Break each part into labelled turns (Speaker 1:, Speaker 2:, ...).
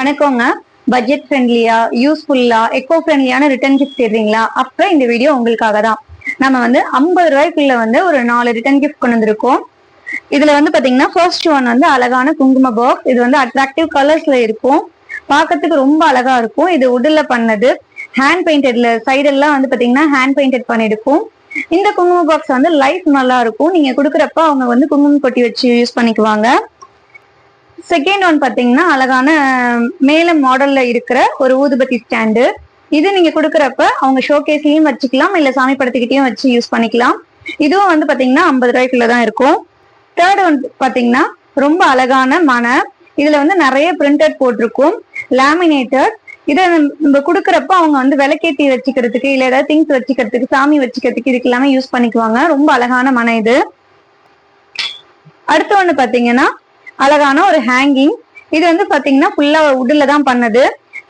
Speaker 1: வணக்கங்க. பட்ஜெட் ஃப்ரெண்ட்லியா, யூஸ்ஃபுல்லா, எக்கோ ஃப்ரெண்ட்லியான ரிட்டர்ன் கிஃப்ட் தேடுறீங்களா? அப்ப இந்த வீடியோ உங்களுக்காக தான். நம்ம வந்து 50 ரூபாய்க்குள்ள வந்து ஒரு 4 ரிட்டர்ன் கிஃப்ட் கொண்டு வந்திருக்கோம். இதுல வந்து பாத்தீங்கன்னா ஃபர்ஸ்ட் ஒன் வந்து அழகான குங்கும பாக்ஸ். இது வந்து அட்ராக்டிவ் கலர்ஸ்ல இருக்கும். பார்க்கிறதுக்கு ரொம்ப அழகா இருக்கும். இது உட்ல பண்ணது. ஹேண்ட் பெயிண்டட்ல சைடெல்லாம் வந்து பாத்தீங்கன்னா ஹேண்ட் பெயிண்டட் பண்ணிருக்கும். இந்த குங்கும பாக்ஸ் வந்து லைஃப் நல்லா இருக்கும். நீங்க கொடுக்குறப்ப அவங்க வந்து குங்குமம் கொட்டி வச்சு யூஸ் பண்ணிக்குவாங்க. செகண்ட் ஒன் பாத்தீங்கன்னா அழகான மேல மாடல்ல இருக்கிற ஒரு ஊதுபத்தி ஸ்டாண்டு. இது நீங்க கொடுக்கறப்ப அவங்க ஷோகேஸ்லயும் வச்சுக்கலாம், இல்ல சாமி படத்துக்கிட்டையும் வச்சு யூஸ் பண்ணிக்கலாம். இதுவும் வந்து பாத்தீங்கன்னா 50 ரூபாய்க்குள்ளதான் இருக்கும். தேர்ட் ஒன் பாத்தீங்கன்னா ரொம்ப அழகான மனை. இதுல வந்து நிறைய பிரிண்டட் போட்டிருக்கும், லேமினேட்டட். இதை நம்ம கொடுக்கறப்ப அவங்க வந்து விளக்கேத்தி வச்சுக்கிறதுக்கு, இல்ல ஏதாவது திங்ஸ் வச்சுக்கிறதுக்கு, சாமி வச்சுக்கிறதுக்கு இதுக்கு எல்லாமே யூஸ் பண்ணிக்குவாங்க. ரொம்ப அழகான மனை இது. அடுத்த ஒண்ணு பாத்தீங்கன்னா அழகான ஒரு ஹேங்கிங். இது வந்து பாத்தீங்கன்னா ஃபுல்லா உட்ல தான் பண்ணது.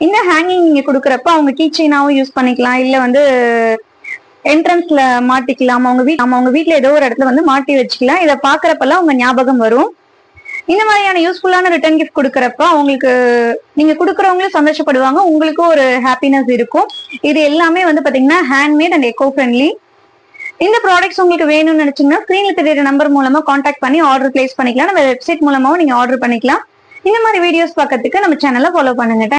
Speaker 1: இந்த ஹேங்கிங் நீங்க கொடுக்கறப்ப அவங்க கீச்சைனாவும் யூஸ் பண்ணிக்கலாம், இல்ல வந்து என்ட்ரன்ஸ்ல மாட்டிக்கலாம். அவங்க வீட்டுல ஏதோ ஒரு இடத்துல வந்து மாட்டி வச்சுக்கலாம். இதை பாக்குறப்பெல்லாம் உங்க ஞாபகம் வரும். இந்த மாதிரியான யூஸ்ஃபுல்லான ரிட்டர்ன் கிஃப்ட் கொடுக்கறப்ப அவங்களுக்கு நீங்க கொடுக்கறவங்களும் சந்தோஷப்படுவாங்க, உங்களுக்கும் ஒரு ஹாப்பினஸ் இருக்கும். இது எல்லாமே வந்து பாத்தீங்கன்னா ஹேண்ட்மேட் அண்ட் எக்கோ ஃப்ரெண்ட்லி. இந்த ப்ராடக்ட்ஸ் உங்களுக்கு வேணும்னு நினைச்சீங்கன்னா ஸ்கிரீன்ல தெரியுற நம்பர் மூலமா கான்டாக்ட் பண்ணி ஆர்டர் பிளேஸ் பண்ணிக்கலாம். நம்ம வெப்சைட் மூலமாவும் நீங்க ஆர்டர் பண்ணிக்கலாம். இந்த மாதிரி வீடியோஸ் பார்க்கறதுக்கு நம்ம சேனலை ஃபாலோ பண்ணுங்க.